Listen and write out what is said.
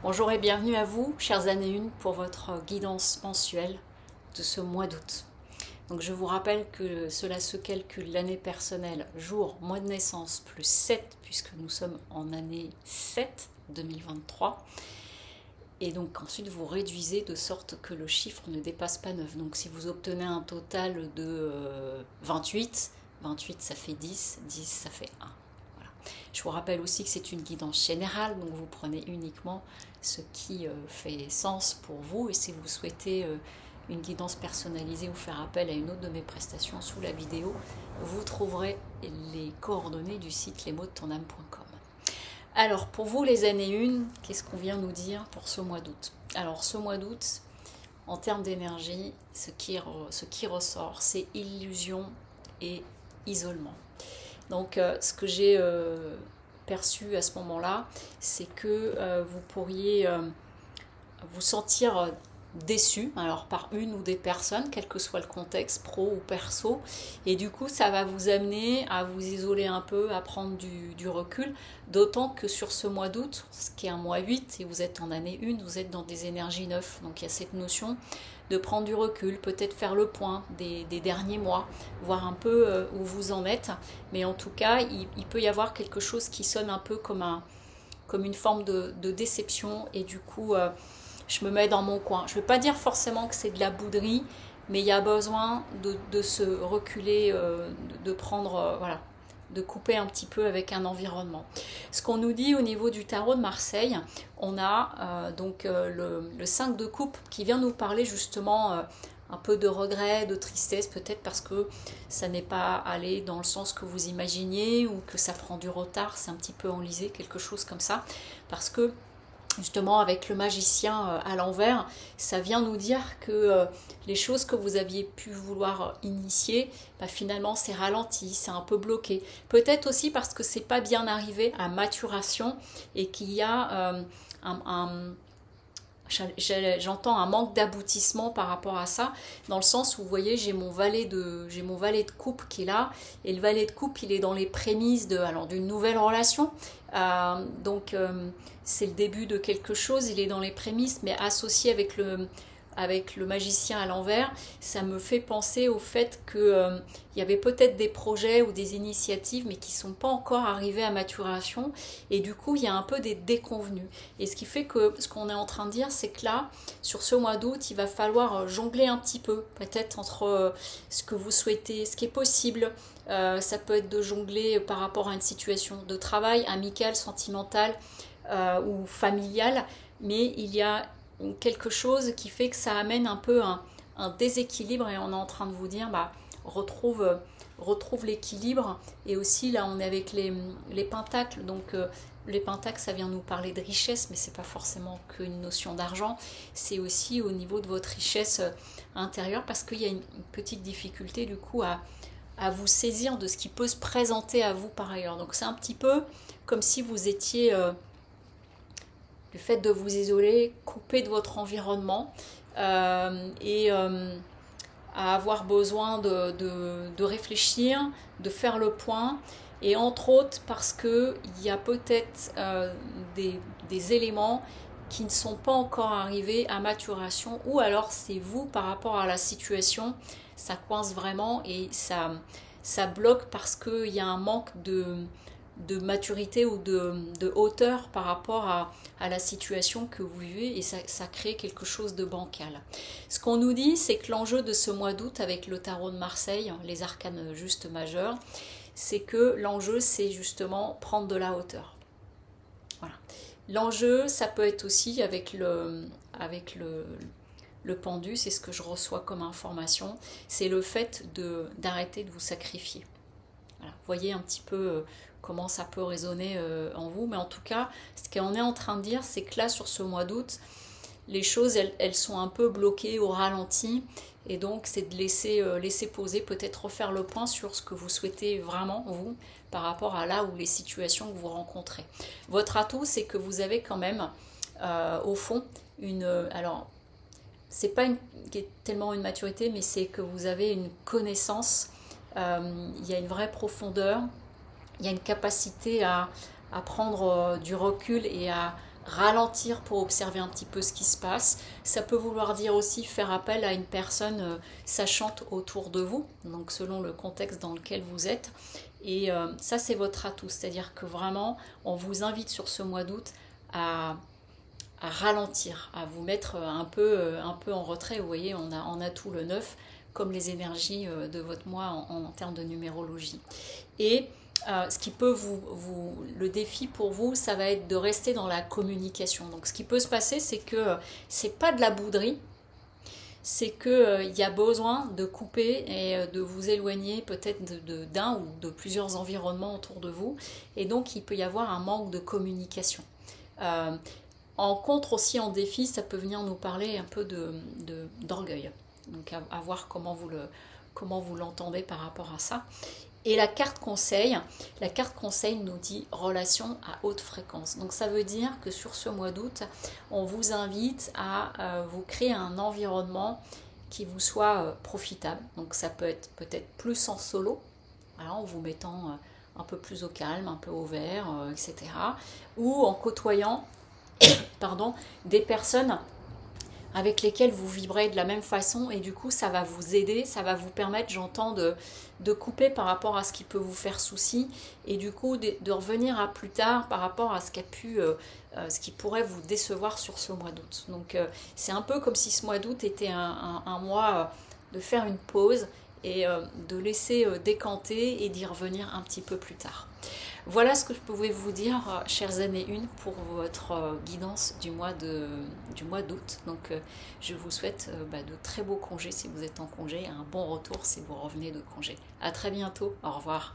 Bonjour et bienvenue à vous, chères années 1, pour votre guidance mensuelle de ce mois d'août. Donc je vous rappelle que cela se calcule l'année personnelle, jour, mois de naissance, plus 7, puisque nous sommes en année 7, 2023. Et donc ensuite vous réduisez de sorte que le chiffre ne dépasse pas 9. Donc si vous obtenez un total de 28, 28 ça fait 10, 10 ça fait 1. Je vous rappelle aussi que c'est une guidance générale, donc vous prenez uniquement ce qui fait sens pour vous. Et si vous souhaitez une guidance personnalisée ou faire appel à une autre de mes prestations sous la vidéo, vous trouverez les coordonnées du site lesmotsdetonâme.com. Alors pour vous les années 1, qu'est-ce qu'on vient nous dire pour ce mois d'août? Alors ce mois d'août, en termes d'énergie, ce qui ressort, c'est illusion et isolement. Donc ce que j'ai perçu à ce moment-là, c'est que vous pourriez vous sentir déçu, alors par une ou des personnes, quel que soit le contexte, pro ou perso, et du coup ça va vous amener à vous isoler un peu, à prendre du recul, d'autant que sur ce mois d'août, ce qui est un mois 8, et vous êtes en année 1, vous êtes dans des énergies 9, donc il y a cette notion de prendre du recul, peut-être faire le point des derniers mois, voir un peu où vous en êtes, mais en tout cas il peut y avoir quelque chose qui sonne un peu comme une forme de déception, et du coup je me mets dans mon coin. Je ne veux pas dire forcément que c'est de la bouderie, mais il y a besoin de se reculer, de prendre, voilà, de couper un petit peu avec un environnement. Ce qu'on nous dit au niveau du tarot de Marseille, on a le 5 de coupe qui vient nous parler justement un peu de regret, de tristesse, peut-être parce que ça n'est pas allé dans le sens que vous imaginiez ou que ça prend du retard, c'est un petit peu enlisé, quelque chose comme ça, parce que justement avec le magicien à l'envers, ça vient nous dire que les choses que vous aviez pu vouloir initier, finalement c'est ralenti, c'est un peu bloqué. Peut-être aussi parce que c'est pas bien arrivé à maturation et qu'il y a j'entends un manque d'aboutissement par rapport à ça, dans le sens où vous voyez j'ai mon valet de coupe qui est là, et le valet de coupe il est dans les prémices d'une nouvelle relation, c'est le début de quelque chose, il est dans les prémices, mais associé avec le magicien à l'envers, ça me fait penser au fait que il y avait peut-être des projets ou des initiatives mais qui ne sont pas encore arrivés à maturation, et du coup il y a un peu des déconvenus, et ce qui fait que ce qu'on est en train de dire, c'est que là sur ce mois d'août il va falloir jongler un petit peu peut-être entre ce que vous souhaitez, ce qui est possible. Ça peut être de jongler par rapport à une situation de travail, amicale, sentimentale ou familiale, mais il y a quelque chose qui fait que ça amène un peu un déséquilibre, et on est en train de vous dire retrouve l'équilibre. Et aussi là on est avec les pentacles, donc les pentacles ça vient nous parler de richesse, mais c'est pas forcément qu'une notion d'argent, c'est aussi au niveau de votre richesse intérieure, parce qu'il y a une petite difficulté du coup à vous saisir de ce qui peut se présenter à vous par ailleurs. Donc c'est un petit peu comme si vous étiez le fait de vous isoler, couper de votre environnement, à avoir besoin de réfléchir, de faire le point, et entre autres parce qu'il y a peut-être des éléments qui ne sont pas encore arrivés à maturation, ou alors c'est vous par rapport à la situation, ça coince vraiment et ça bloque parce qu'il y a un manque de maturité ou de hauteur par rapport à la situation que vous vivez, et ça crée quelque chose de bancal. Ce qu'on nous dit, c'est que l'enjeu de ce mois d'août avec le tarot de Marseille, les arcanes justes majeurs, c'est que l'enjeu c'est justement prendre de la hauteur. Voilà. L'enjeu ça peut être aussi avec le pendu, c'est ce que je reçois comme information, c'est le fait d'arrêter de vous sacrifier. Voilà. Vous voyez un petit peu comment ça peut résonner en vous, mais en tout cas ce qu'on est en train de dire, c'est que là sur ce mois d'août les choses elles sont un peu bloquées au ralenti, et donc c'est de laisser poser, peut-être refaire le point sur ce que vous souhaitez vraiment vous par rapport à là où les situations que vous rencontrez. Votre atout c'est que vous avez quand même au fond alors c'est pas tellement une maturité, mais c'est que vous avez une connaissance, il y a une vraie profondeur, il y a une capacité à prendre du recul et ralentir pour observer un petit peu ce qui se passe. Ça peut vouloir dire aussi faire appel à une personne sachante autour de vous, donc selon le contexte dans lequel vous êtes. Et ça, c'est votre atout, c'est-à-dire que vraiment, on vous invite sur ce mois d'août à ralentir, à vous mettre un peu en retrait. Vous voyez, on a tout le 9, comme les énergies de votre mois en termes de numérologie. Et ce qui peut le défi pour vous, ça va être de rester dans la communication. Donc ce qui peut se passer, c'est que c'est pas de la bouderie, c'est qu'il y a besoin de couper et de vous éloigner peut-être d'un ou de plusieurs environnements autour de vous. Et donc il peut y avoir un manque de communication. En contre aussi, en défi, ça peut venir nous parler un peu d'orgueil. Donc à voir comment vous l'entendez par rapport à ça. Et la carte conseil nous dit relation à haute fréquence. Donc ça veut dire que sur ce mois d'août, on vous invite à vous créer un environnement qui vous soit profitable. Donc ça peut être peut-être plus en solo, voilà, en vous mettant un peu plus au calme, un peu au vert, etc. Ou en côtoyant des personnes avec lesquelles vous vibrez de la même façon, et du coup ça va vous aider, ça va vous permettre, j'entends, de couper par rapport à ce qui peut vous faire souci, et du coup de revenir à plus tard par rapport à ce qui pourrait vous décevoir sur ce mois d'août. Donc c'est un peu comme si ce mois d'août était un mois de faire une pause et de laisser décanter et d'y revenir un petit peu plus tard. Voilà ce que je pouvais vous dire, chères années 1, pour votre guidance du mois d'août. Donc je vous souhaite de très beaux congés si vous êtes en congé, un bon retour si vous revenez de congé. À très bientôt, au revoir.